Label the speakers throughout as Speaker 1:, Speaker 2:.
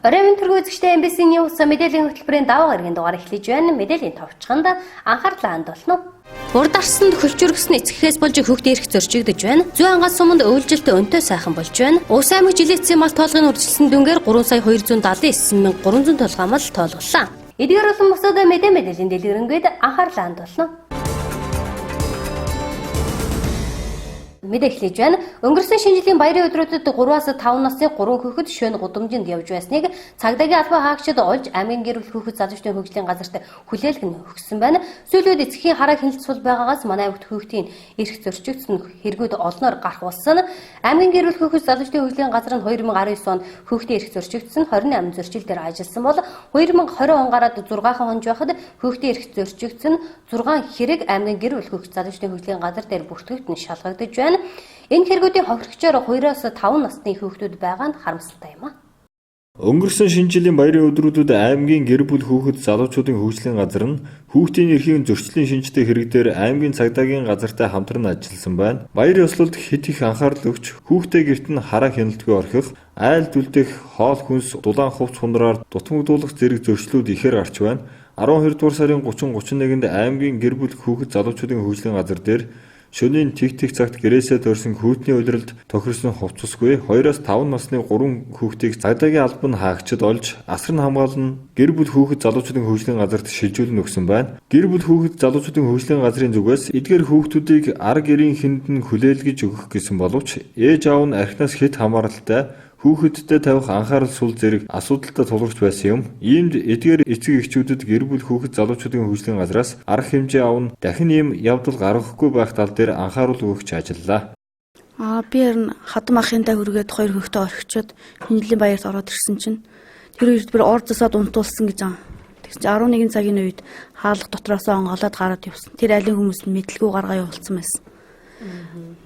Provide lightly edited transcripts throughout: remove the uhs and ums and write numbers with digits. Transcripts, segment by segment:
Speaker 1: Оройн төргөө үзэгчтэй MBC-ний мэдээллийн хөтөлбөрийн даваа гарагийн дугаар эхлэж байна. Мэдээллийн товчхонд анхаарлаа хандуулна. Урд арсанд хөлчөргөсн эцгэхээс болж хүүхдийн эрх зорчигдож байна. Зүүн ангал суманд өвлжилт өнтөө сайхан болж байна. Улс аймаг жилэтсийн мал тоолгын үржилсэн дүнгээр 3,279,300 толгой мал тоолголоо. Эдгээр болон бусад мэдээллийн дэлгэрэнгээд анхаарлаа хандуулна. Мэдээ эхлэж байна. Өнгөрсөн шинэ жилийн баярын өдрүүдэд 3-аас 5 насны 3 хүүхэд шөнө гудамжинд явж байсныг цагдаагийн албан хаагчид олж амгийн гэр бүл хүүхэд залуучдын хөгжлийн газарт хүлээлгэн өгсөн байна. Сүүлүүд эцгийн хараа хяналтс сул байгаагаас манай аймагт хүүхдийн эрх зорчигдсон хэрэгүүд олноор гарах болсон. Амгийн гэр бүл хүүхэд залуучдын хөгжлийн газар нь 2019 онд хүүхдийн эрх зорчигдсон 28 зорчил дээр ажилласан бол 2020 он гараад 6хан хонж байхад хүүхдийн эрх зорчигдсон 6 хэрэг амгийн гэр бүл хүүхэд залуучдын хөгжлийн газар дээр бүртгэгдэн шалгагдаж байна. Энэ хэрэгүүдийн хохирогчоор 2-оос 5 насны хүүхдүүд байгаа нь харамсалтай юм а.
Speaker 2: Өнгөрсөн шинэ жилийн баярын өдрүүдэд аймгийн гэр бүл хүүхэд залуучуудын хөгжлийн газар нь хүүхдийн эрхийн зөрчлийн шинжтэй хэрэг дээр аймгийн цагдаагийн газартай хамтран ажилласан байна. Баяр ёслолд хэд их анхаарал өгч хүүхдээ гэрт нь хараа хяналтгүй орхих, айл дүлдэх, хоол хүнс, дулаан хувц хундраар дутмагдуулах зэрэг зөрчлүүд ихээр гарч байна. 12 дугаар сарын 30-31-нд аймгийн гэр бүл хүүхэд залуучуудын хөгжлийн газар дээр шөнийн тэг цагт гэрээсээ төрсэн хүүтний улиралд тохирсон хувцасгүй 2-5 насны 3 хүүхдийг цагдаагийн албан хаагчид олж асар нь хамгаална гэр бүл хүүхэд залуучуудын хөгжлийн газарт шилжүүлэн өгсөн байна. Гэр бүл хүүхэд залуучуудын хөгжлийн газрын зүгээс эдгээр хүүхдүүдийг арга гэрийн хүнд нь хүлээлгэж өгөх гэсэн боловч ээж аав нь архинаас хэд хамааралтай хүүхэдтэй тавих анхаарал сул зэрэг асуудалтай тулгарч байсан юм. Иймд эдгээр эцэг эхчүүдэд гэр бүл хүүхэд залуучуудын хөгжлийн газраас арга хэмжээ авна. Дахин ийм явдал гаргахгүй байх тал дээр анхаарал өгч ажиллалаа.
Speaker 3: Би ер нь хадам ахынтай хүргээд 2 хүүхдээ орхичоод шинжлэлийн баярт ороод ирсэн чинь тэр үед би ор засаад унтуулсан гэж байгаа. Тэгсэн чинь 11 цагийн үед хаалга дотроос онгоолоод гараад явсан. Тэр алин хүмүүс нь мэдлгүй гаргаа явуулсан байсан.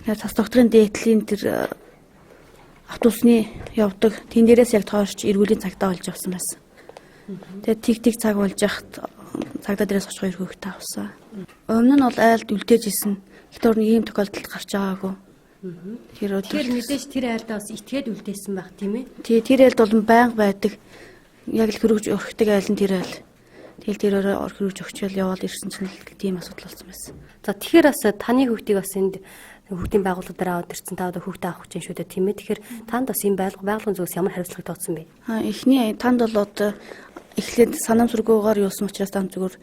Speaker 3: Тэр цас докторын дээдлийн тэр автобусны явдаг. Тэн дээрээс яг тойрч эргүүлийн цагтаа олж авсан байсан. Тэгээд тэг цаг болж яхад цагдаа дээрээс очиж 2 хүүхдээ авсан. Өмнө нь бол айлд үлдээж исэн. Гэхдээ өөр ийм тохиолдолд гарч байгаагүй. Тэгэхээр
Speaker 1: мэдээж тэр айлдаа бас итгээд үлдээсэн байх тийм ээ.
Speaker 3: Тэр айлд бол байнга байдаг. Яг л хөрөж өрхдөг айл нь тэр айл. Тэгэл тэрөөрөө хөрөж өгчөөл яваад ирсэн чинь тийм асуудал болсон байсан.
Speaker 1: За тэгэхээр бас таны хүүхдийг бас энд хүүхдийн байгууллагуудаар аваад ирсэн та одоо хүүхдээ авах гэж шүү дээ тийм ээ. Тэгэхээр танд бас ийм байгууллагын зүгээс ямар хариуцлага тооцсон бэ?
Speaker 3: Эхний танд бол одоо эхлээд санамсаргүйгээр юусан учраас танд зүгээр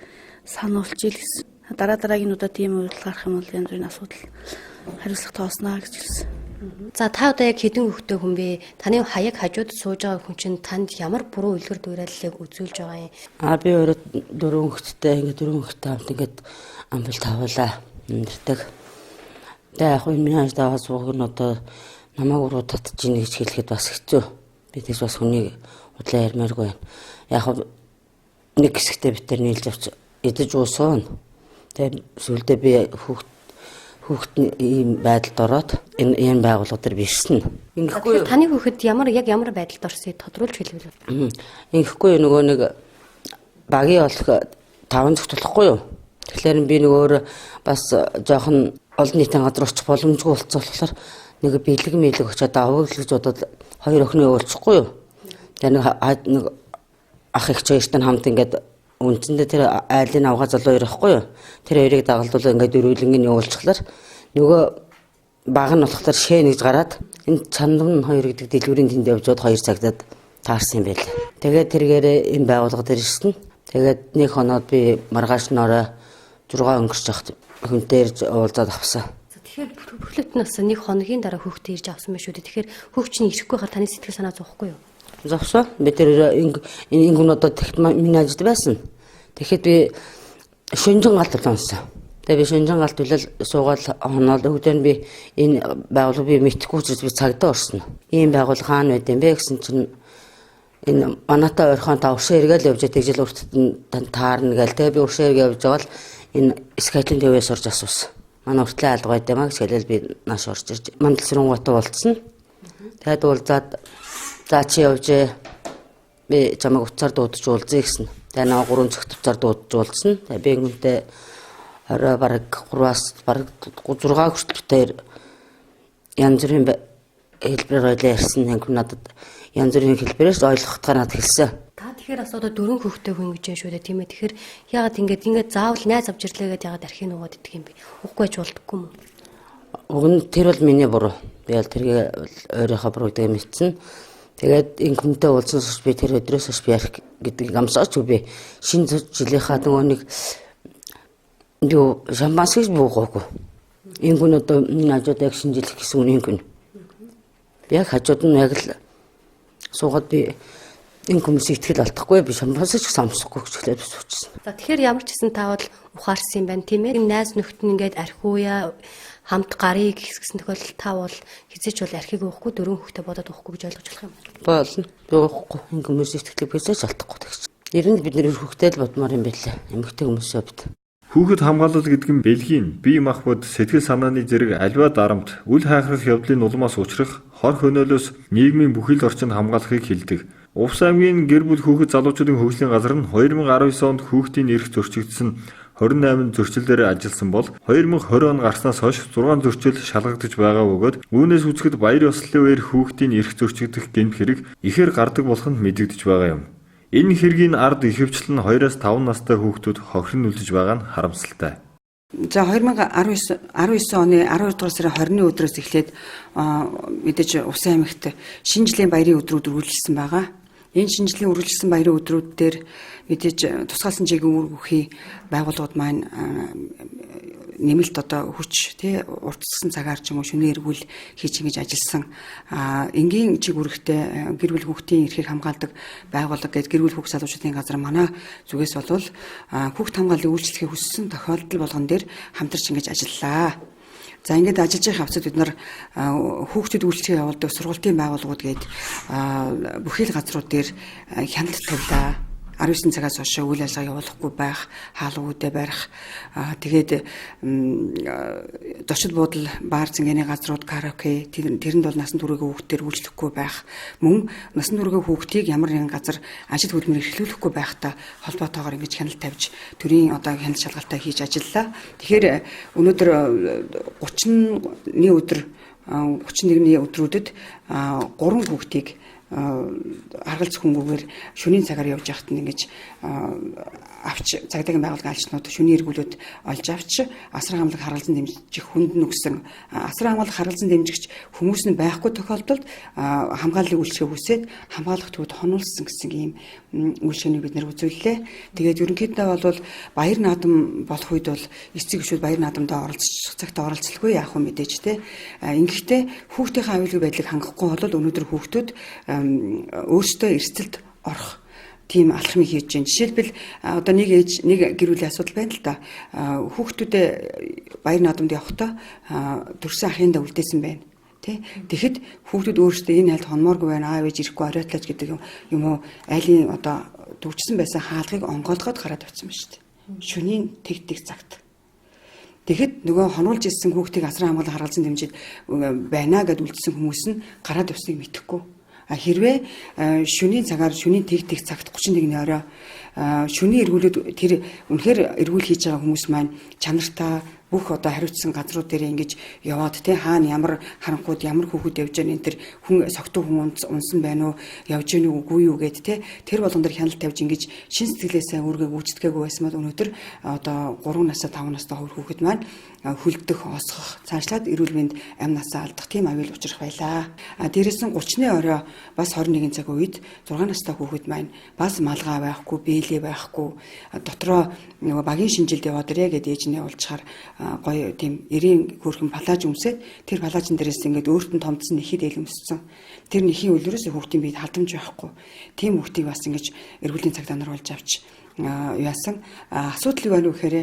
Speaker 3: сануулж ийл гэсэн. Дараагийн удаа тийм үйлдэл гарах юм бол янз бүрийн асуудал хариуцлага тоосноо гэж хэлсэн.
Speaker 1: За та одоо яг хэдэн хүүхдтэй хүн бэ? Таны хаяг хажууд сууж байгаа хүн чинь танд ямар буруу үлгэр дуурайллыг үзүүлж байгаа юм?
Speaker 4: Би өөрөө 4 хүүхдтэй ингээд 4 хүүхдтэй хамт ингээд амбал тавуулаа амьддаг. Тэгээ яг миний хажууд байгаа сууг нь одоо намайг уруу татж ийн гэж хэлэхэд бас хэцүү. Би тэгс бас хүнийг удлаа ярмааргүй байна. Яг нэг хэсэгтээ битэр нийлж авч идэж уусаа. Тэгээ сүлдээ би хүүхдний ийм байдалд ороод энэ байгууллага дээр бишсэн.
Speaker 1: Ингэхгүй таны хүүхэд ямар байдалд орсыг тодруулж хэлвэл.
Speaker 4: Ингэхгүй нөгөө нэг багийн олох 5 зөв тулахгүй юу? Тэгэхээр би нөгөө бас жоохон олон нийтийн газар очих боломжгүй болцсон болохоор нэг бэлэг очиод авах гэж бодоод 2 охины уулзахгүй юу? Тэгээ нэг ах их хоёртой хамт ингээд үнцэндээ тэр айлын авгаа залуу ирэхгүй юу? Тэр хоёрыг дагалдуулаа ингээд дөрвөлнгийн явуулчихлаар нөгөө баг нь болохоор шээ нэгж гараад энэ чандам 2 гэдэг дэлгүүрийн тэнд явжод 2 цагтад таарсан юм байл. Тэгээд тэргээрээ энэ байгууллага дээр ирсэн. Тэгээд нэг хоноод би маргааш нороо 6 өнгөрч явахад хүнтэй ирж уулзаад авсан.
Speaker 1: Тэгэхээр бүхлөтнөөс нэг хоногийн дараа хүүхдээ ирж авсан байх шүү дээ. Тэгэхээр хүүхд чинь ирэхгүй хаа таны сэтгэл санаа зовхгүй юу?
Speaker 4: Зовсоо. Би тэр энэ гүн одоо тэгт миний ажилд байсан. Тэгэхэд би шөнжин галт унсан. Тэгээ би шөнжин галт үлэл суугаад хоноол өгдөө би энэ байгууллага би мэдхгүй учраас би цагдаа орсон. Ийм байгууллага хаана байд юм бэ гэсэн чинь энэ манайтай ойрхон та уршаа эргээл явж тэгжэл уртд таарна гээл тэгээ би уршаа эргээ явж байгаа л энэ скайлын дэвээс орж асуусан. Манай уртлын айлга байд юмаа гэж хэлэл би нааш орж ирж мандал сүрэнгуутаа болцсон. Тэгээд уулзаад за чи явжээ. Би чамайг уцаар дуудаж уулзъя гэсэн. Тэгээ наа 3 цогт уцаар дуудаж уулзсан. Тэгээ би үнтэй орой бараг 3-аас бараг 6 хүртэл янз бүрийн хэлбэрээр ойлоо ярьсан анги надад янз бүрийн хэлбэрээс ойлгохтойгоо надад хэлсэн.
Speaker 1: Та тэгэхээр бас одоо 4 хүүхэдтэй хүн гэж байна шүү дээ тийм ээ. Тэгэхээр яагаад ингээд заавал найз авч ирлээ гэдээ яагаад архийг нугаад идэх юм бэ? Үгүй байж болдоггүй юм уу?
Speaker 4: Уг нь тэр бол миний буруу. Би бол тэргээ өөрийнхөө буруу гэдэг мэдсэн. Тэгээд энэ хүнтэй уулзсанаас би тэр өдрөөс хойш би арх гэдгийг амсаач би шинэ жилийнхаа нөгөө нэг шампанс гэж буугаагүй. Энэ хүн одоо хажууд яг шинэ жил гэсэн үнийн хүн. Би яг хажууд нь яг л суугаад би энэ хүмүүс итгэл алдахгүй би шампанс ч самсахгүй гэж хэлээд суучихсан.
Speaker 1: За тэгэхээр ямар ч гэсэн та бол ухаарсан юм байна тийм ээ. Энэ найз нөхд нь ингээд архиуя хамт гарыг гэсэн тохиолдолд та бол хизээч бол архийг уухгүй 4 хүүхдээ бодоод уухгүй гэж ойлгож болох юм байна.
Speaker 4: Болно. Би уухгүй. Энэ хүмүүс итгэлийг хизээч алдахгүй гэж. Ер нь бид нэр хүүхдээ л бодмоор юм байлаа. Эмэгтэй хүмүүсээ бит.
Speaker 2: Хүүхэд хамгаалал гэдэг нь бэлгийн, бие махбод, сэтгэл санааны зэрэг аливаа дарамт, үл хайхрах явдлын улмаас учрах хор хөнөөлөөс нийгмийн бүхэл орчинд хамгаалахыг хэлдэг. Увс аймгийн гэр бүл хүүхэд залуучуудын хөгжлийн газар нь 2019 онд хүүхдийн эрх зөрчигдсөн 28 зөрчилдөр ажилласан бол 2020 он гарснаас хойш 6 зөрчил шалгагдаж байгаа бөгөөд үүнээс үзэхэд баяр ёслолын үеэр хүүхдийн эрх зөрчигдөх гэмт хэрэг ихээр гардаг болох нь мэдэгдэж байгаа юм. Энэ хэргийн ард ихэвчлэн 2-5 настай хүүхдүүд хохирон үлдэж байгаа нь харамсалтай.
Speaker 5: За 2019 оны 12 дугаар сарын 20-ны өдрөөс эхлээд мэдээж Усан аймагт шинэ жилийн баярын өдрүүд үргэлжилсэн байгаа. Энэ шинэ жилийн үргэлжилсэн баярын өдрүүд дээр мэдээж тусгаалсан чиглэлийн үр хөвхий байгууллагууд маань нэмэлт одоо хүч уртсгсан цагаар ч юм уу шөнийн эргүүл хийж ингэж ажилласан энгийн чиг үүрэгтэй гэр бүл хүүхдийн эрхийг хамгаалдаг байгууллага гэдэг гэр бүл хүүхд залуучуудын газар манай зүгээс бол хүүхд хамгааллыг үйлчлэхийг хүссэн тохиолдол болгон дээр хамтарч ингэж ажиллалаа. За ингээд ажиллаж байгаа хавцад бид нар хүүхдүүд үйлчлэгээ явуулдаг сургалтын байгууллагууд гээд бүхэл газрууд дээр хяналт тавилаа. 19 цагаас хойш үйл ажиллагаа явуулахгүй байх, хаалгуудаа барих, тэгээд зочид буудал, баар зингээний газрууд, караоке тэрэнд бол насан туршийн хүүхдээр үйлчлэхгүй байх, мөн насан туршийн хүүхдийг ямар нэгэн газар ажил хөдөлмөр эрхлүүлэхгүй байхтай холбоотойгоор ингэж хяналт тавьж төрийн одоо хяналт шалгалтаа хийж ажиллалаа. Тэгэхээр өнөөдөр 31-ний өдрүүдэд 3 хүүхдийг аргалз хөнгүүгээр шөнийн цагаар явж явахт нь ингэж авч цагдаагийн байгууллагын алчнууд шөнийн эргүүлүүд олж авч асран хамгаалах харгалзан дэмжих хүнд нүгсэн асран хамгаалах харгалзан дэмжигч хүмүүс нь байхгүй тохиолдолд хамгааллыг үйлчлэгээ хүсээд хамгаалах төвд хонуулсан гэсэн ийм үйлчлэгийг бид нэр үзүүллээ. Тэгээд ерөнхийдөө бол баяр наадам болох үед бол эцэг эхчүүд баяр наадамдаа оролцох цагтаа оролцолгүй яах вэ мэдээж те. Ингэхдээ хүүхдийн аюулгүй байдлыг хангахгүй бол өнөөдөр хүүхдүүд өөрсдөө эрсдэлд орох тийм алхмыг хийж байна. Жишээлбэл одоо нэг ээж нэг гэр бүлийн асуудал байна л да. Хүүхдүүдээ баяр наадамд явахдаа төрсөн ахындаа үлдээсэн байна. Тэгэхэд хүүхдүүд өөрсдөө энэ хальт хонмооргүй байна. Аав ээж ирэхгүй оройлооч гэдэг юм уу айлын одоо төвчсөн байсан хаалгыг онгойлгоод гараад авсан байна шүү дээ. Шөнийн тэг цагт. Тэгэхэд нөгөө хонуулж ирсэн хүүхдийг асран хамгаалах харгалзан дэмжиж байна гэд үлдсэн хүмүүс нь гараад авсныг мэдэхгүй. Хэрвээ шөнийн цагаар шөнийн тэг цагт 31-ний орой шөнийн эргүүлээд тэр үнэхээр эргүүл хийж байгаа хүмүүс маань чанартай бүх одоо хариуцсан газрууд дээр ингэж яваад хаана ямар харанхууд ямар хүүхэд явж байгаа энэ тэр хүн согтуу хүн унсан байна уу явж гэнэ үгүй юу гэд тэр болгон дээр хяналт тавьж ингэж шин сэтгэлээсээ өөргөө гүйцэтгэгээгүй байсан бол өнөөдөр одоо 3 насаа 5 настай хүүхэд маань хүлдэх осгох цаашлаад эрүүл мэнд амь насаа алдах тийм аюул учрах байлаа. Дээрээс нь 30-ны орой бас 21 цаг үед 6 настай хүүхэд маань бас малгай байхгүй бэлээ байхгүй дотроо нөгөө багийн шинжилд яваад ирээ гэдээ ээжнээ уулзахаар гоё тийм эрийн хөөрхөн палаж өмсөд тэр палажин дээрээс ингээд өөрт нь томдсон нэхид элэмссэн. Тэр нэхийн үлрээс хүүхдийн биед халдамж байхгүй. Тийм хүүхдийг бас ингэж эргүүлийн цагтаа наруулж авч яасан асуудал юу байна вэ гэхээр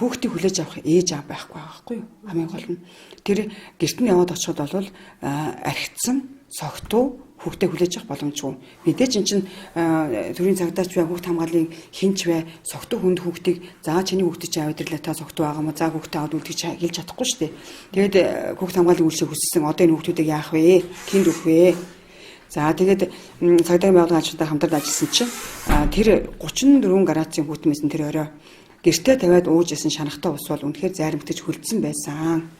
Speaker 5: хүүхдийг хүлээж авах ээж аав байхгүй байхгүй юу хамгийн гол нь тэр гэрт нь яваад очиход бол архицсан согтуу хүүхдээ хүлээж авах боломжгүй мэдээж эн чинь төрийн цагдаач бай хүүхд хамгааллын хинч бай согтуу хүнд хүүхдийг заа чиний хүүхдээ чи аваад ирлээ та согтуу байгаа мó заа хүүхдээ аваад үлдэж хэлж чадахгүй шүү дээ тэгээд хүүхд хамгааллын үйлчлэг хүссэн одоо энэ хүүхдүүдийг яах вэ тэнд өгөх вэ. За тэгээд цагдаагийн байгууллагын ачаалтаа хамтарч ажилласан чинь тэр 34 градусын хүүтмээс нь тэр орой гэртээ тавиад ууж исэн шанахтай ус бол үнэхээр зайрамтаж хөлдсөн байсан.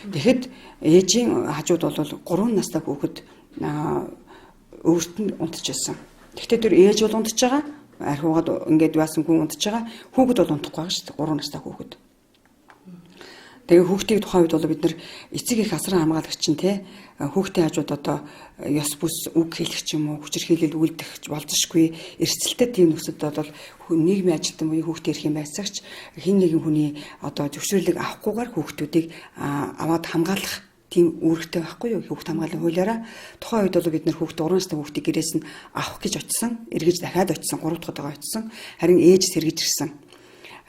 Speaker 5: Тэгэхэд ээжийн хажууд бол 3 настай хүүхэд өөрт нь унтчихсан. Гэхдээ тэр ээж бол унтж байгаа. Архиугаад ингээд яасан хүн унтж байгаа. Хүүхэд бол унтахгүй байгаа шүү дээ. 3 настай хүүхэд. Тэгээ хүүхдийн тухайн үед бол бид нар эцэг их асран хамгаалагч нь те хүүхдийн хажууд одоо ёс бүс үг хэлэх ч юм уу хүчирхийлэл үлдэх болзошгүй эрсдэлтэй тийм нөхцөлд бол нийгмийн ажилтан буюу хүүхдээ ирэх юм байсагч хин нэгэн хүний одоо зөвшөөрлөг авахгүйгээр хүүхдүүдийг аваад хамгаалах тийм үүрэгтэй байхгүй юу хүүхд хамгааллын хуулиараа тухайн үед бол бид нэр хүүхд 3 настай хүүхдийг гэрээс нь авах гэж очисон эргэж дахиад очисон 3 дахь удаага очисон харин ээж сэргэж ирсэн.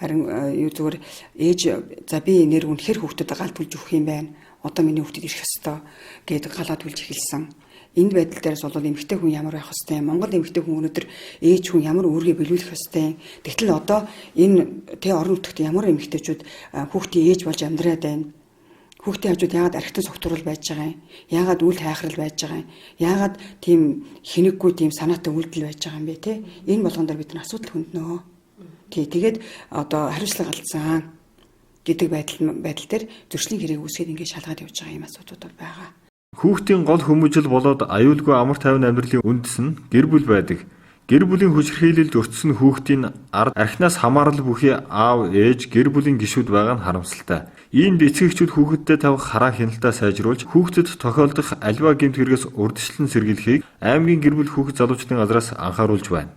Speaker 5: Харин юу зүгээр ээж за би нэр үнэхэр хүүхдэд гал түлж өгөх юм байна. Одоо миний хүүхдэд ирэх ёстой гэдэг галаа түлж эхэлсэн. Энд байдал дээрээс бол эмэгтэй хүн ямар байх ёстой юм. Монгол эмэгтэй хүн өнөөдөр ээж хүн ямар үүргээ биелүүлэх ёстой юм. Тэгтэл одоо энэ орон нутагт ямар эмэгтэйчүүд хүүхдийн ээж болж амьдраад байна. Хүүхдийн хажууд яагаад архитан согтурал байж байгаа юм? Яагаад үл хайхрал байж байгаа юм? Яагаад тийм хинэггүй тийм санаатай үйлдэл байж байгаа юм бэ те? Энэ болгон дээр бид нар асуудал хөнднөө. Тэгээд одоо хариуцлага алдсан гэдэг байдал дээр зөрчлийн хэрэг үүсгээд ингээд шалгаад явж байгаа юм асуудууд байгаа.
Speaker 2: Хүүхдийн гол хүмүүжил болоод аюулгүй амар тайван амьдралын үндэс нь гэр бүл байдаг. Гэр бүлийн хүчирхийлэлд өртсөн хүүхдийн ард архинаас хамаарал бүхий аав, ээж, гэр бүлийн гишүүд байгаа нь харамсалтай. Иймд эцэгчүүд хүүхэдтэй тавих хараа хяналтаа сайжруулж хүүхдэд тохиолдох аливаа гэмт хэрэгээс урьдчилан сэргийлэхийг аймгийн гэр бүл хүүхэд залуучдын газраас анхааруулж байна.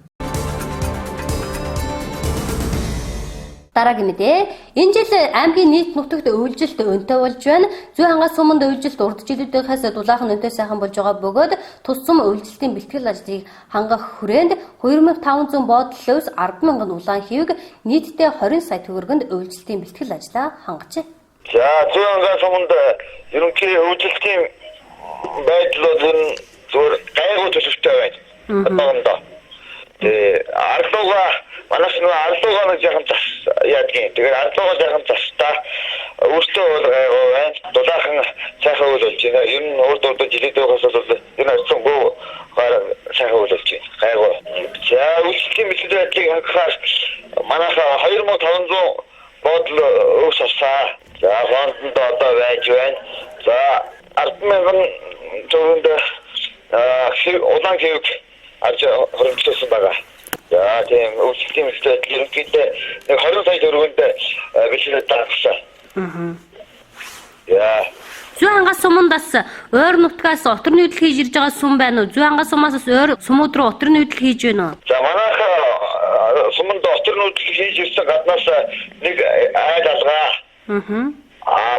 Speaker 1: Дараагийн мэдээ. Энэ жил аймгийн нийт нутагт үйлжилт өнтэй болж байна. Зүй хангаас суманд үйлжилт урд жилүүдээс дулаахан өнтэй сайхан болж байгаа бөгөөд тусам үйлжилтийн бэлтгэл ажлыг хангах хүрээнд 2500 боодлоос 100000 улаан хивэг нийтдээ 20 сая төгрөгөнд үйлжилтийн бэлтгэл ажлаа хангажээ.
Speaker 6: За зүй хангаас суманд ерөнхий үйлжилтийн байдал бол зөвхөн гайгүй төлөвтэй байна. Одоогондоо. Арлууга манайс нэг арлууга нэг яхан зас яадгийн. Тэгээд арлууга яхан застаа өөртөө бол гайгүй байна. Дулаахан сайхан үйл болж байна. Ер нь урд жилүүдээс бол энэ арцсангүй сайхан үйл болж байна. Гайгүй. За үйлчлэлийн бэлтгэл ажлыг хангахаар манайхаа 2500 бодол өс авсаа. За фондонд одоо байж байна. За 100000 төгрөнд улаан хивэг арж хөрөнгөлсөн байгаа. За тийм үйлчлэлийн бэлтгэл ерөнхийдөө нэг 20 сая төгрөгөнд бэлтгэл таасан. Яа.
Speaker 1: Зүй хангаас сумандас ойр нутгаас отор нүүдэл хийж ирж байгаа сум байна уу? Зүй хангаас сумаас ойр сумууд руу отор нүүдэл хийж байна уу?
Speaker 6: За манайхаа суманд отор нүүдэл хийж ирсэн гаднаас нэг айл алгаа.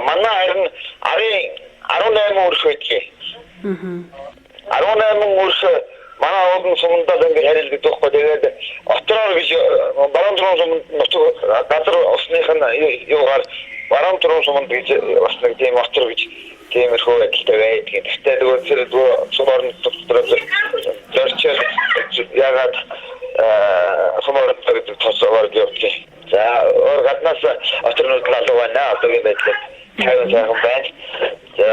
Speaker 6: Манай харин арын 18 өрх байдгийг. 18 өрх манай одон сумандаа ингээд харилдаг байхгүй. Тэгээд отроор гэж баруун түрүүн суманд нутаг газар усных нь юугаар баруун түрүүн суманд гэж бас нэг тийм отор гэж тиймэрхүү байдалтай байдаг. Гэхдээ нөгөө сумаар дотроо зорчоор ягаад сумаар гэдэг тосоор явуулдаг. За өөр гаднаас отор нүүдэл алуу байна. Одоогийн байдлаар хайрын сайхан байна. За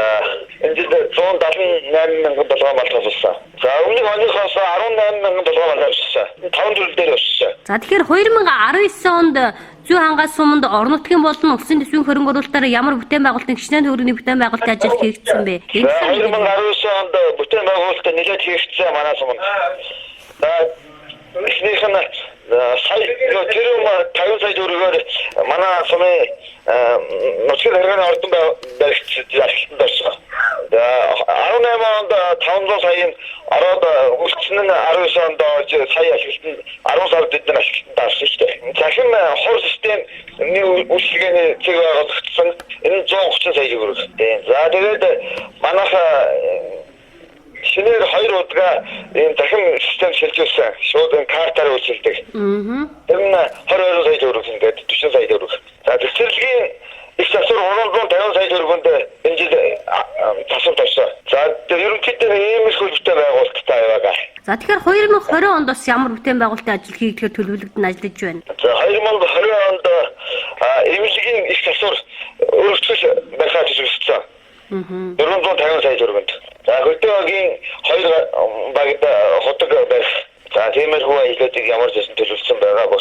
Speaker 6: энэ жил 178,000 доллар мал тоссон. За өмнөх оныхоос 18,000 доллар мал авсан. 5 жил дээр өссөн.
Speaker 1: За тэгэхээр 2019 онд Зүй хангаас суманд орон нутгийн болон улсын төсвийн хөрөнгө оруулалтаар ямар бүтээн байгуулалтын хичнээн төгрөгийн бүтээн байгуулалтын ажил хийгдсэн бэ?
Speaker 6: 2019 онд бүтээн байгуулалт нэлээд хийгдсэн манай суманд. За эхнийх нь сая тэр 50 сая төгрөгөөр манай сумын нутгийн харгааны ордон баригдсан ашиглалтанд орсон. 18 онд 500 саяын ороод үлдсэн нь 19 онд сая ашиглалтанд 10 сар дэдэн ашиглалтанд орсон шүү дээ. Захин хор системний үйлчлэгээний цэг байгуулагдсан энэ 130 сая төгрөг. За тэгээд манайхаа шинээр 2 удаа энэ дахин систем шилжүүлсэн. Шууд энэ картаар үйлчилдэг. Тэр нь 22 сая төгрөг ингээд 40 сая төгрөг. За цэцэрлэгийн их засвар 350 сая төгрөгөнд энэ жил тасалбар тавьсан. За ерөнхийдөө иймэрхүү бүтээн байгуулалттай байгаа.
Speaker 1: За тэгэхээр 2020 онд бас ямар бүтээн байгуулалтын ажил хийгдэхээр төлөвлөгдөн ажиллаж байна?
Speaker 6: За 2020 онд эмнэлгийн их засвар өргөцөл барихаар төлөвлөсөн. 450 сая төгрөгөнд. За хөтөлбөрийн 2 багт хотог барих. За тиймэрхүү ажлуудыг ямар ч байсан төлөвлөсөн байгаа.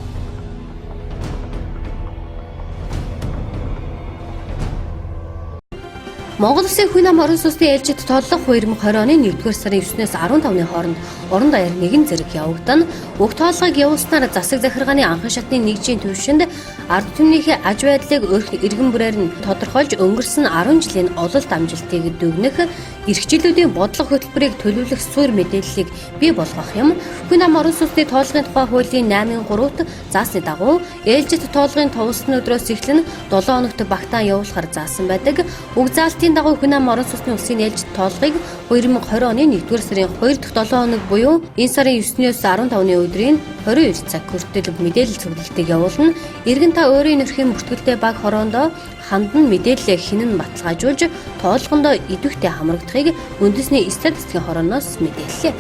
Speaker 1: Монгол Улсын хүн ам орон сууцны ээлжид тооллого 2020 оны 1-р сарын 9-ээс 15-ны хооронд орон даяар нэгэн зэрэг явагдана. Уг тооллогыг явуулснаар засаг захиргааны анхан шатны нэгжийн түвшинд ард түмнийхээ аж байдлыг иргэн бүрээр нь тодорхойлж өнгөрсөн 10 жилийн ололт амжилтыг дүгнэх, эрх жилүүдийн бодлого хөтөлбөрийг төлөвлөх суурь мэдээллийг бий болгох юм. Хүн ам орон сууцны тооллогын тухай хуулийн 8-3-т заасны дагуу ээлжид тооллогын товсны өдрөөс эхлэн 7 хоногт багтаан явуулахар заасан байдаг. Уг заалтын дагуу хүн ам орон сууцны улсын ээлжид тооллогыг 2020 оны 1-р сарын 2 дахь 7 хоног буюу энэ сарын 9-өөс 15-ны өдрийн 22 цаг хүртэл мэдээлэл цуглалтыг явуулна. Иргэн та өөрийн нэрхийн бүртгэлтэй баг хороондоо хандан мэдээлэлээ хинэн баталгаажуулж тоолгондоо идэвхтэй хамрагдахыг үндэсний статистикийн хорооноос мэдээллээ.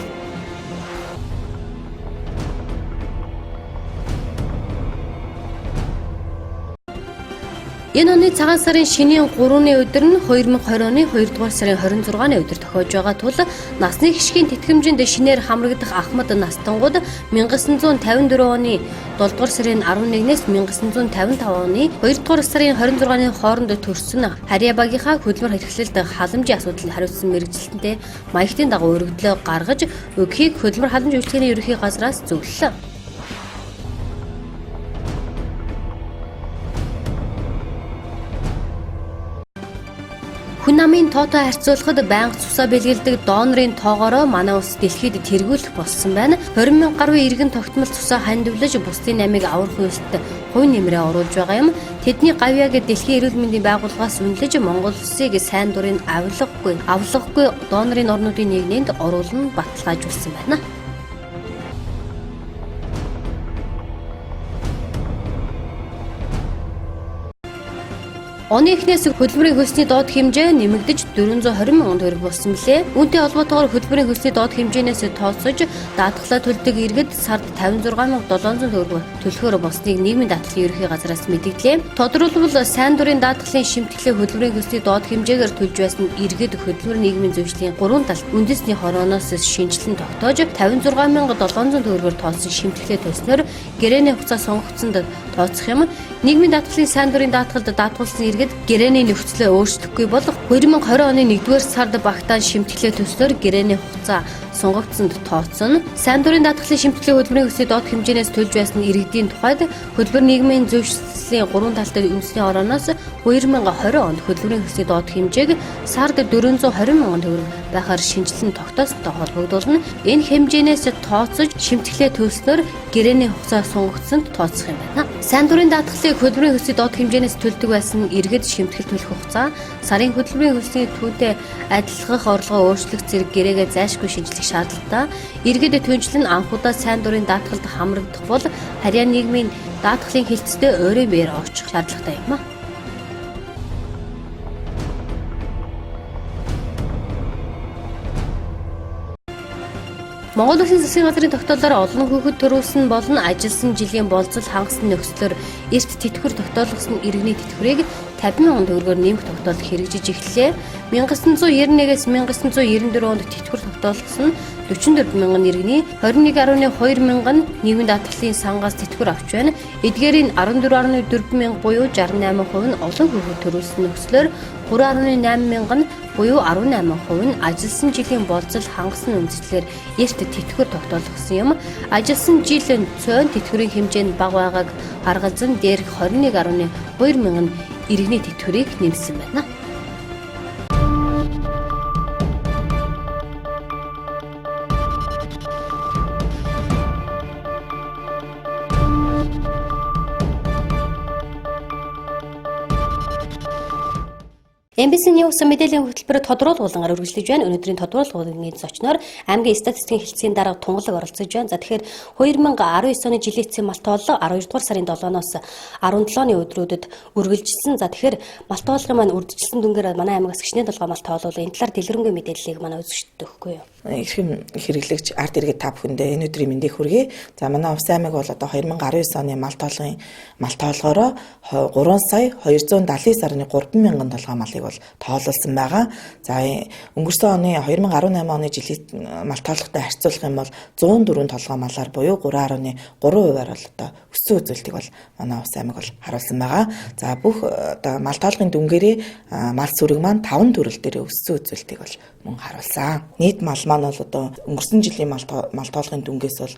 Speaker 1: Энэ оны цагаан сарын шинийн 3-ны өдөр нь 2020 оны 2-р сарын 26-ны өдөр тохиож байгаа тул насны хишгийн тэтгэмжинд шинээр хамрагдах ахмад настангууд 1954 оны 7-р сарын 11-ээс 1955 оны 2-р сарын 26-ны хооронд төрсөн харьяа багийнхаа хөдөлмөр хэрэглэлд халамжийн асуудал хариуцсан мэргэжилтэнтэй маягтын дагуу өргөдлөө гаргаж өгөхийг хөдөлмөр халамж үйлчлэгийн ерөнхий газраас зөвлөлөө. Хүн амын тоотой харьцуулахад байнга цусаа бэлгэлдэг донорын тоогоороо манай улс дэлхийд тэргүүлэх болсон байна. 20 мянган гаруй иргэн тогтмол цусаа хандивлаж бусдын намыг аврах үйлсэд хувь нэмрээ оруулж байгаа юм. Тэдний гавьяаг дэлхийн эрүүл мэндийн байгууллагаас үнэлж Монгол улсыг сайн дурын авлаггүй донорын орнуудын нэгнээнд оруулан баталгаажуулсан байна. Оны эхнээс хөдөлмөрийн хөлсний доод хэмжээ нэмэгдэж 420 мянган төгрөг болсон билээ. Үүнтэй холбоотойгоор хөдөлмөрийн хөлсний доод хэмжээнээс тооцож даатгалаа төлдөг иргэд сард 56,700 төгрөг төлөхөөр болсныг нийгмийн даатгалын ерөнхий газраас мэдгдлээ. Тодорхойлбол сайн дурын даатгалын шимтгэлээ хөдөлмөрийн хөлсний доод хэмжээгээр төлж байсан иргэд хөдөлмөр нийгмийн зөвшлийн 3 талд үндэсний хорооноос шинжилэн тогтоож 56,700 төгрөгөөр тооцсон шимтгэлээ төлснөөр гэрээний хугацаа сонгогдсонд тооцох юм. Нийгмийн даатгалын сайн дурын даатгалд даатгуулсан иргэд гэрээний нөхцөлөө өөрчлөхгүй бол 2020 оны 1-р сард багтаан шимтгэлээ төслөөр гэрээний хугацаа сонгогдсонд тооцсон. Сайн дурын даатгалын шимтгэлээ хөдөлмөрийн хөлсний доод хэмжээнээс төлж байсан иргэдийн тухайд хөдөлмөр нийгмийн зөвшөөрлөлийн 3 талтай үндэсний орооноос 2020 онд хөдөлмөрийн хөлсний доод хэмжээг сард 420 мянган төгрөг байхаар шинжилэн тогтоосонтой холбогдуулна. Энэ хэмжээнээс тооцож шимтгэлээ төлснөөр гэрээний хугацаа сонгогдсонд тооцох юм байна. Сайн дурын даатгалыг хөдөлмөрийн хөлсний доод хэмжээнээс төлдөг байсан иргэд шимтгэл төлөх хугацаа сарын хөдөлмөрийн хөлсний түүтэй адилгах орлогоо өөрчлөх зэрэг гэрээгээ зайлшгүй шинжлэх шаардлагатай. Иргэд түнчлэн анхудаа сайн дурын даатгалд хамрагдах бол харьяа нийгмийн даатгалын хилцтэй өөрөө биеэр очих шаардлагатай юм а. Монгол Улсын засгийн газрын тогтоолоор олон хүүхэд төрүүлсэн болон ажилласан жилийн болцол хангасан нөхцлөөр эрт тэтгэвэр тогтоолгосон иргэний тэтгэврийг 50 мянган төгрөгөөр нэмэх тогтоол хэрэгжиж эхлэв. 1991-ээс 1994 онд тэтгэвэр тогтоолгосон 44 мянган иргэний 21.2 мянган нийгмийн даатгалын сангаас тэтгэвэр авч байна. Эдгээрийн 14.4 мянга буюу 68% нь олон хүүхэд төрүүлсэн нөхцлөөр 3.8 мянган буюу 18% нь ажилласан жилийн болцол хангасан үндэслэлээр эрт тэтгэвэр тогтоолгосон юм. Ажилласан жилийн цөөн тэтгэврийн хэмжээ нь бага байгааг харгалзан дээрх 21.2 мянган иргэний тэтгэврийг нэмсэн байна. MBC News мэдээллийн хөтөлбөр тодруулгуулгаар үргэлжлэж байна. Өнөөдрийн тодруулгын зочноор аймгийн статистикийн хэлтсийн дарга тунгалаг оролцож байна. За тэгэхээр 2019 оны жилийн эцсийн малт тооллого 12 дугаар сарын 7-ноос 17-ны өдрүүдэд үргэлжилсэн. За тэгэхээр малт тооллогын маань үргэлжилсэн дүнгээр манай аймагаас гişний толгой малт тоолвол энэ талаар дэлгэрэнгүй мэдээллийг манай үзэгчдэд өгөхгүй юу?
Speaker 7: Эрхэм хэрэглэгч ард иргэд та бүхэндээ энэ өдрийн мэндийг хүргэе. За манай Увс аймаг бол одоо 2019 оны малт тоолгоороо 3 сая 279.3 мянган толгой малыг бол тоололсон байгаа. За өнгөрсөн оны 2018 оны жилийн мал тоолохтой харьцуулах юм бол 104 толгой малаар буюу 3.3%-аар бол одоо өссөн үзүүлэлтийг бол манай Увс аймаг бол харуулсан байгаа. За бүх одоо мал тоолохын дүнгээрээ мал сүрэг маань 5 төрөл дээр өссөн үзүүлэлтийг бол мөн харуулсан. Нийт мал маань бол одоо өнгөрсөн жилийн мал тоолохын дүнгээс бол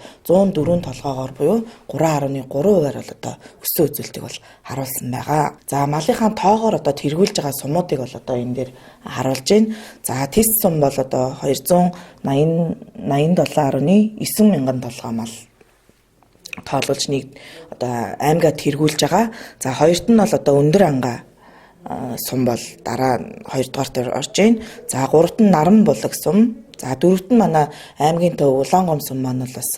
Speaker 7: 104 толгоогоор буюу 3.3%-аар бол одоо өссөн үзүүлэлтийг бол харуулсан байгаа. За малынхаа тоогоор одоо тэргүүлж байгаа сумуудыг бол одоо энэ дээр харуулж байна. За тест сум бол одоо 287.9 мянган толгой мал тоолуулж нэг одоо аймгаа тэргүүлж байгаа. За хоёрт нь бол одоо өндөр ангаа сум бол дараа 2 дугаарт орж байна. За гуравт нь наран булаг сум. За дөрөвт нь манай аймгийн төв Улаангом сум маань бол бас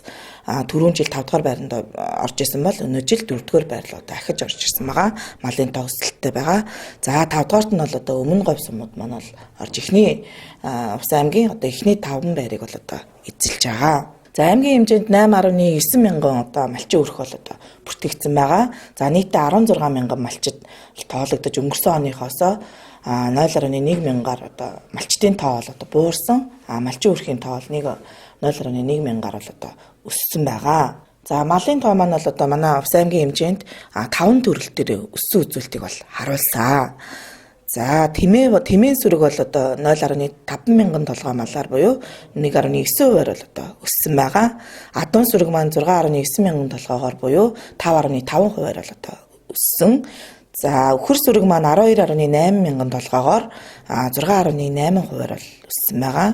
Speaker 7: түрүүн жил 5 дугаар байранд орж исэн бол өнөө жил 4 дугаар байрлал дахиж орж ирсэн байгаа. Малын тоо өсөлттэй байгаа. За 5 дугаарт нь бол одоо өмнө говь сумууд маань бол орж ихний Увс аймгийн одоо ихний 5 байрыг бол одоо эзэлж байгаа. За аймгийн хэмжээнд 8.9 мянган одоо малчин өрх бол одоо бүртгэгдсэн байгаа. За нийтдээ 16 мянган малчид тоологдож өнгөрсөн оныхоос 0.1 мянгаар одоо малчтын тоо бол одоо буурсан. Малчин өрхийн тоо бол 0.1 мянгаар бол одоо өссөн байгаа. За малын тоо маань бол одоо манай Увс аймгийн хэмжээнд 5 төрөл дээр өссөн үзүүлэлтийг бол харуулсан. За тэмээ сүрэг бол одоо 0.5 мянган толгой малаар буюу 1.9%-аар бол одоо өссөн байгаа. Адуун сүрэг маань 6.9 мянган толгойгоор буюу 5.5%-аар бол одоо өссөн. За өхөр сүрэг маань 12.8 мянган толгойгоор 6.8%-аар бол өссөн байгаа.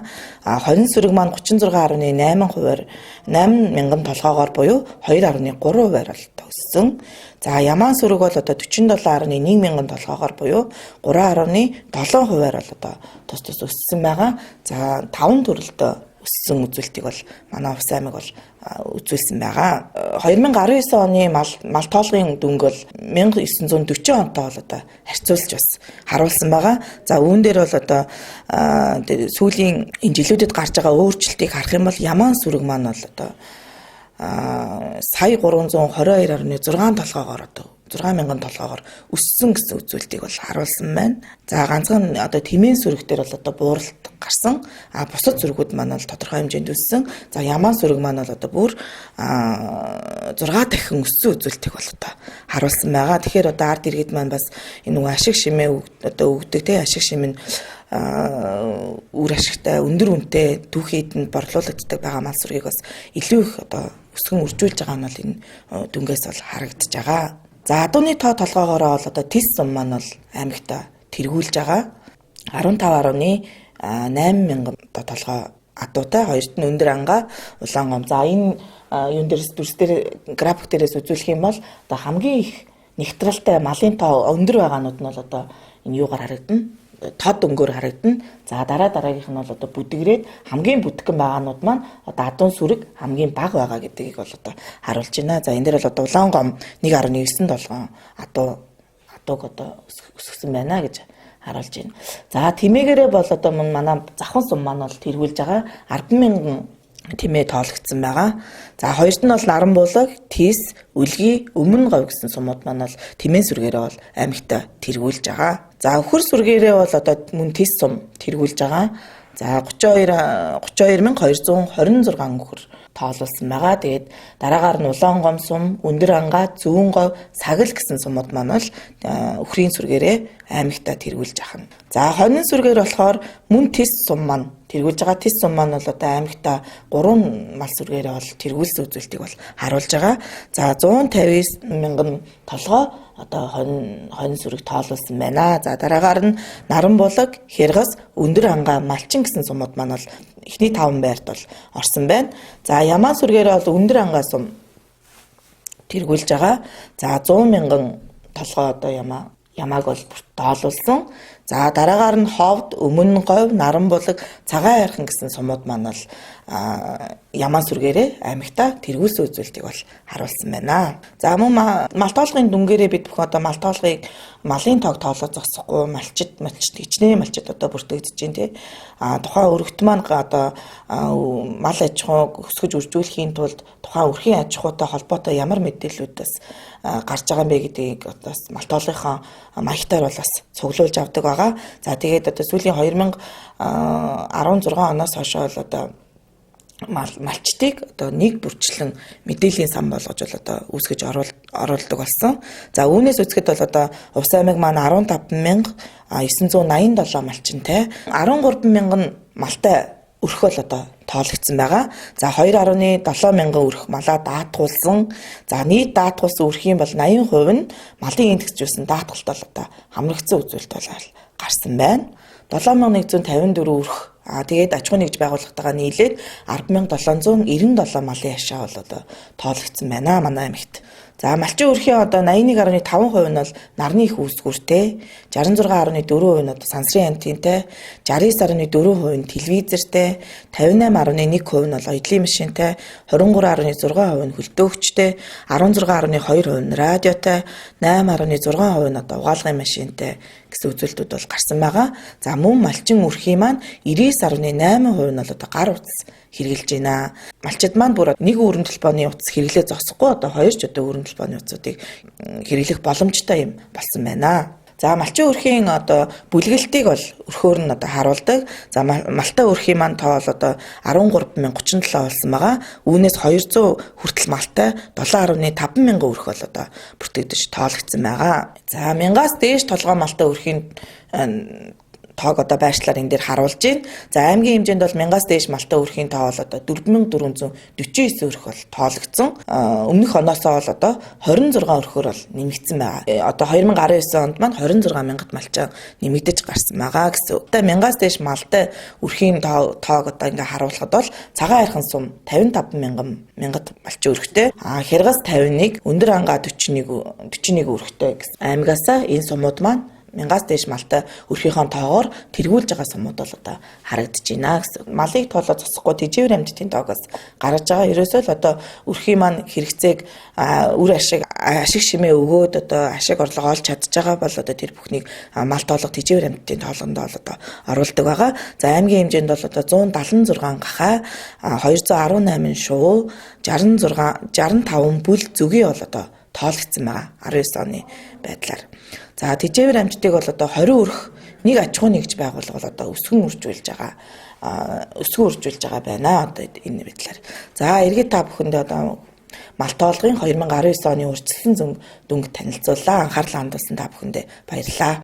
Speaker 7: Хонин сүрэг маань 36.8%-аар 8 мянган толгойгоор буюу 2.3%-аар бол өссөн. За ямаан сүрэг бол одоо 47.1 мянган толгойгоор буюу 3.7%-аар бол одоо тус өссөн байгаа. За 5 төрөлтөө өссөн үзүүлэлтийг бол манай Увс аймаг бол үзүүлсэн байгаа. 2019 оны мал тоолгын дүнг бол 1940 онтой бол одоо харьцуулж бас харуулсан байгаа. За үүн дээр бол одоо сүүлийн энэ жилүүдэд гарч байгаа өөрчлөлтийг харах юм бол ямаан сүрэг маань бол одоо сая 322.6 толгоогоор одоо 6 мянган толгоогоор өссөн гэсэн үзүүлэлтийг бол харуулсан байна. За ганцхан одоо тэмээ сүрэг дээр бол одоо бууралт гарсан. Бусад сүргүүд маань бол тодорхой хэмжээнд өссөн. За ямаан сүрэг маань бол одоо бүр 6 дахин өссөн үзүүлэлтийг бол одоо харуулсан байгаа. Тэгэхээр одоо ард иргэд маань бас энэ нэг ашиг шимээ одоо өгдөг те ашиг шимэн үр ашигтай өндөр үнэтэй түүхийдэнд борлуулагддаг байгаа мал сүргийг бас илүү их одоо өсгөн үржүүлж байгаа нь бол энэ дүнгээс бол харагдаж байгаа. За адууны тоо толгоогоороо бол одоо тест сум маань бол аймагта тэргүүлж байгаа. 15.8 мянган толгой адуутай, хоёрт нь өндөр ангаа Улаангом. За энэ юун дээрс дүрс дээр график дээрээс үзүүлэх юм бол одоо хамгийн их нэгтралтай малын тоо өндөр байгаанууд нь бол одоо энэ юугаар харагдана? Тод өнгөөр харагдана. За дараагийнх нь бол одоо бүдгрээд хамгийн бүтгэн байгаанууд маань одоо адуун сүрэг хамгийн бага байгаа гэдгийг бол одоо харуулж байна. За энэ дээр бол одоо Улаангом 1.9 толгой адууг одоо өсгсөн байна гэж харуулж байна. За тэмээгээрээ бол одоо манай завхан сум маань бол тэргүүлж байгаа 10 мянган тэмээ тоологдсон байгаа. За хоёрт нь бол наран булаг, тис, үлгий, өмнө говь гэсэн сумууд маань бол тэмээ сүргээрээ бол аймагта тэргүүлж байгаа. За өхөр сүргээрээ бол одоо мөн тис сум тэргүүлж байгаа. За 32,226 өхөр тоолуулсан байгаа. Тэгээд дараагаар нь Улаангом сум, өндөр ангаа, зүүн говь, сагил гэсэн сумууд маань бол өхрийн сүргээрээ аймагта тэргүүлж ахна. За хонин сүргээр болохоор мөн тис сум маань тэргүүлж байгаа. Тис сум маань бол одоо аймагта 3 мал сүргээрээ бол тэргүүлсэн үзүүлэлтийг бол харуулж байгаа. За 159 мянган толгой одоо хонин сүрэг тоолуулсан байна. За дараагаар нь наран булаг, хяргас, өндөр ангаа, малчин гэсэн сумууд маань бол эхний 5 байрт бол орсон байна. За ямаан сүргээрээ бол өндөр ангаа сум тэргүүлж байгаа. За 100 мянган толгой одоо ямааг бол тоолуулсан. За дараагаар нь ховд, өмнө говь, наран булаг, цагаан хайрхан гэсэн сумууд маань бол Яман сүргээрээ аймагта тэргүүлсэн үзүүлэлтийг бол харуулсан байна. За мөн мал тоолгын дүнгээрээ бид бүхэн одоо мал тоолгыг малын тоог тоолоод зогсохгүй малчид хичнээн малчид одоо бүртгэгдэж байна тий. Тухайн өргөт маань одоо мал аж ахуйг өсгөж үржүүлэхийн тулд тухайн өрхийн аж ахуйтай холбоотой ямар мэдээллүүдээс гарч байгаа юм бэ гэдгийг одоо мал тоолгынхаа маягтаар бол бас цуглуулж авдаг байгаа. За тэгээд одоо сүүлийн 2016 оноос хойш бол одоо малчдыг одоо нэг бүрчлэн мэдээллийн сан болгож бол одоо үүсгэж оруулдаг болсон. За үүнээс үзэхэд бол одоо Увс аймаг маань 15,987 малчинтай 13,000 малтай өрх бол одоо тоологдсон байгаа. За 2,7 мянган өрх малаа даатгуулсан. За нийт даатгуулсан өрхийн бол 80% нь малын индекс жуулсан даатгалт бол одоо хамрагдсан үзүүлэлт бол гарсан байна. 7,154 өрх тэгээд аж ахуйн нэгж байгууллагатайгаа нийлээд 10,797 малын ашаа бол одоо тоологдсон байна манай аймагт. За малчин өрхийн одоо 81.5% нь бол нарны их үүсгүүртэй, 66.4% нь одоо сансрын антинтай, 69.4% нь телевизэртэй, 58.1% нь бол оёдлын машинтай, 23.6% нь хөлтөөгчтэй, 16.2% нь радиотай, 8.6% нь одоо угаалгын машинтай гэсэн үзүүлэлтүүд бол гарсан байгаа. За мөн малчин өрхийн маань 99.8% нь бол одоо гар утас хэрэгжилж байна. Малчид маань бүр нэг өргөн толгойн утас хэрэглээ зогсохгүй одоо хоёр ч одоо өргөн толгойн утасуудыг хэрэглэх боломжтой юм болсон байна. За малчин өрхийн одоо бүлгэлтийг бол өрхөөр нь одоо харуулдаг. За малтай өрхийн маань тоо бол одоо 13,037 болсон байгаа. Үүнээс 200 хүртэл малтай 7,5 мянган өрх бол одоо бүртгэгдэж тоологдсон байгаа. За 1000-аас дээш толгой малтай өрхийн тоог одоо байршлаар энэ дээр харуулж байна. За аймгийн хэмжээнд бол 1000-аас дээш малтай өрхийн тоо бол одоо 4449 өрх бол тоологдсон. Өмнөх оноосоо бол одоо 26 өрхөөр бол нэмэгдсэн байгаа. Одоо 2019 онд маань 26 мянгат малчаа нэмэгдэж гарсан байгаа гэсэн. Одоо 1000-аас дээш малтай өрхийн тоог одоо ингээ харуулхад бол цагаан хайрхан сум 55 мянгат малчин өрхтэй. Хяргас 51, өндөр ангаа 41 өрхтэй гэсэн. Аймгаасаа энэ сумууд маань 1000-аас дээш малтай өрхийнхөө тоогоор тэргүүлж байгаа сумууд бол одоо харагдаж байна гэсэн. Малыг тоолоо зогсохгүй тэжээвэр амьтдын тоогоос гаргаж байгаа. Ерөөсөө л одоо өрхийн маань хэрэгцээг үр ашиг шимээ өгөөд одоо ашиг орлого олж чадж байгаа бол одоо тэр бүхнийг мал тоолго тэжээвэр амьтдын тоолгонд бол одоо оруулдаг байгаа. За аймгийн хэмжээнд бол одоо 176 гахаа, 218 шувуу, 65 бүл зүгий бол одоо тоологдсон байгаа 19 оны байдлаар. За тэжээвэр амьтдыг бол одоо 20 өрх нэг аж ахуй нэгж байгуулга бол одоо өсгөн үржүүлж байгаа байна одоо энэ байдлаар. За эргээд та бүхэндээ одоо мал тоолгын 2019 оны урьдчилсан дүнг танилцууллаа. Анхаарлаа хандуулсан та бүхэндээ баярлалаа.